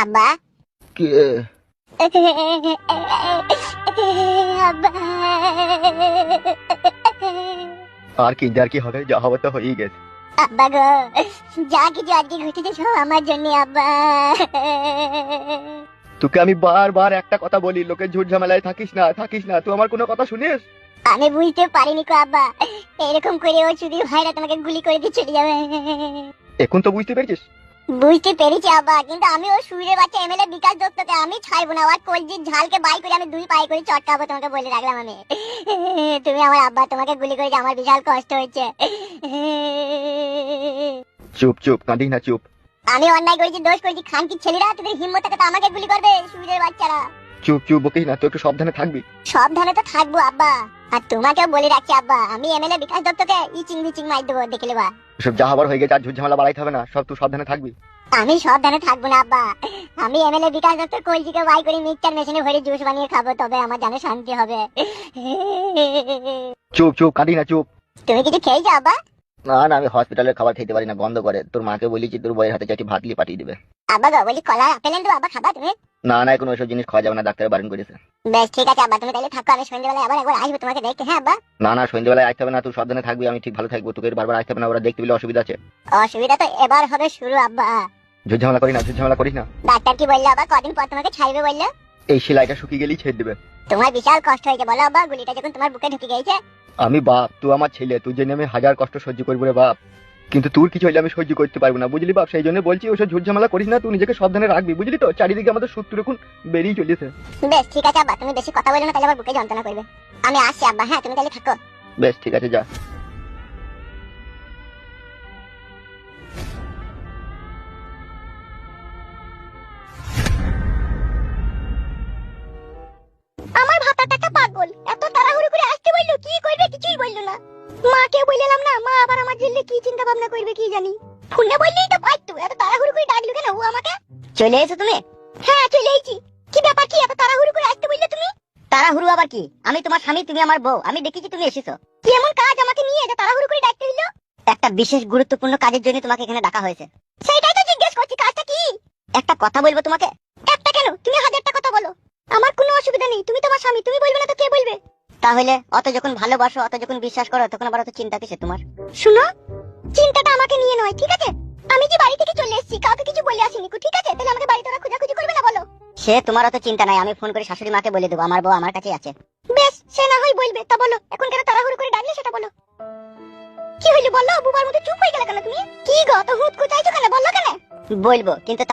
আব্বা কে? আব্বা আর কি হবে, যা হবে তো হয়েই গেছে। আব্বা গো, যা কিছু আজকে ঘটেছে সব আমার জন্য আব্বা। তোকে আমি বারবার একটা কথা বলি, লোকের ঝুট ঝামেলায় থাকিস না, তুই আমার কোনো কথা শুনিস? আমি বুঝতে পারিনি কো আব্বা, এরকম করে ও যদি ভাইরা তোমাকে গুলি করে দিয়ে চলে যাবে। এখন তো বুঝতে পেরেছিস? বুঝতে পেরেছি আব্বা, কিন্তু আমি ও সুরের বাচ্চা এমএলএ বিকাশ দত্তকে আমি ছাড়বো না। আর কলজির ঝালকে বাই করে আমি দুই পায়ে করে চটকাবো, তোমাকে বলে রাখলাম আমি। তুমি আমার আব্বা, তোমাকে গুলি করেছে, আমার বিশাল কষ্ট হচ্ছে। চুপ কাঁদিস না, চুপ। আমি অন্যায় করেছি, দোষ করেছি, খানকির ছেলেরা তোদের হিম্মত থাকে তো আমাকে গুলি করবে, সুরের বাচ্চারা। চুপ বকিস না, তুই একটু সাবধানে থাকবি। সাবধানে তো থাকবো আব্বা, আর তোমাকেও বলে রাখছি আব্বা, আমি এমএলএ বিকাশ দত্তকে ইচিং বিচিং মার দেবো, দেখে নেবা। সব যা হবার হয়ে গেছে, আর ঝুট ঝামেলা বাড়াইতে হবে না, সব তুই সাবধানে থাকবি। আমি সাবধানে থাকবো না আব্বা, আমি এমএলএ বিকাশ দত্ত কলজিকে বাই করে মিক্সচার মেশিনে ভরে জুস বানিয়ে খাবো, তবে আমার জানে শান্তি হবে। চুপ কাঁদিস না, চুপ। তুমি কিছু খেয়েছো আব্বা? না আমি হসপিটালের খাবার খেতে পারি না, গন্ধ করে। তোর মাকে বলেছি তোর বইয়ের হাতে চারটি ভাত লিয়ে পাঠিয়ে দিবে। আব্বা গো, বলি কলা আপেল এনে দেবো আব্বা, খাবা তুমি? না কোনো ওইসব জিনিস খাওয়া যাবে না, ডাক্তার বারণ করেছে। বেশ ঠিক আছে আব্বা, তুমি তাহলে থাকো, আমি সন্ধ্যেবেলায় আবার একবার আসবো তোমাকে দেখতে। হ্যাঁ আব্বা। না সন্ধ্যেবেলায় আসতে হবে না, তুই সাবধানে থাকবি, আমি ঠিক ভালো থাকবো, তোকে বারবার আসতে হবে না, ওরা দেখতে পেলে অসুবিধা আছে। অসুবিধা তো এবার হবে শুরু আব্বা। ঝুট ঝামেলা করিস না। ডাক্তার কি বললো আব্বা, কদিন পর তোমাকে ছাড়বে বললো? এই সেলাইটা শুকিয়ে গেলেই ছেড়ে দেবে। তোমার বিশাল কষ্ট হয়েছে বলো আব্বা, গুলিটা যখন তোমার বুকে ঢুকে গেছে। আমি বাপ, তুই আমার ছেলে, তুই জেনে আমি হাজার কষ্ট সহ্য করবো রে বাপ, কিন্তু তোর কিছু হইলে আমি সহ্য করতে পারবো না, বুঝলি বাপ? সেই জন্য বলছি ওসব ঝুট ঝামেলা করিস না, তুই নিজেকে সাবধানে রাখবি, বুঝলি তো? চারিদিকে আমাদের শত্রু এখন বেরিয়ে চলেছে। বেশ ঠিক আছে আব্বা, তুমি বেশি কথা বলো না, তাহলে আমার বুকে যন্ত্রণা করবে। আমি আসছি আব্বা, হ্যাঁ তুমি তাহলে থাকো। বেশ ঠিক আছে, যা। আমার ভাতাটা একটা পাগল, এত তাড়াহুড়ো করে আসতে বললো, কি করবে কিছুই বললো না। মাকে বললাম না, মা আবার আমার জন্য কি চিন্তা ভাবনা করবে কি জানি। ফোনে বললেই তো পারতো, এত তাড়াহুড়ো করে ডাকলো কেন ও আমাকে? চলে এসো তুমি? হ্যাঁ চলে এসেছি। কি ব্যাপার, কি এত তাড়াহুড়ো করে আসতে বললে তুমি? তাড়াহুড়ো আবার কি? আমি তোমার স্বামী, তুমি আমার বউ, আমি দেখেছি তুমি এসেছো। কি এমন কাজ আমাকে নিয়ে যে তাড়াহুড়ো করে ডাকতে হলো? একটা বিশেষ গুরুত্বপূর্ণ কাজের জন্য তোমাকে এখানে ডাকা হয়েছে। সেটাই তো জিজ্ঞেস করছি, কাজটা কি? একটা কথা বলবো তোমাকে। একটা কেন, তুমি হাজারটা কথা বলো, আমার কোনো অসুবিধা নেই। তুমি তোমার স্বামী, তুমি বলবে না তো কে বলবে? তাহলে অত যখন ভালোবাসো, অত যখন বিশ্বাস করো, তখন আবার অত চিন্তা কিসে তোমার? শুনো, চিন্তাটা আমাকে নিয়ে নয়, ঠিক আছে? আমি যে বাড়ি থেকে চলে এসেছি, কাউকে কিছু বলে আসিনি, ঠিক আছে? তাহলে আমাকে বাড়িতে ওরা খোঁজাখুঁজি করবে না বলো? সে তোমার অত চিন্তা নাই, আমি ফোন করে শাশুড়ি মাকে বলে দেবো, আমার বউ আমার কাছে আছে। বেশ, সে না হয় বলবে, তা বলো এখন কেন তাড়াহুড়ো করে ডাকলে সেটা বলো। কি হইলো বলো, বুবার মতো চুপ হয়ে গেলে কেন তুমি? কি গো, তো হুট কোথায় কেন, বললো কেন? বলবো, কিন্তু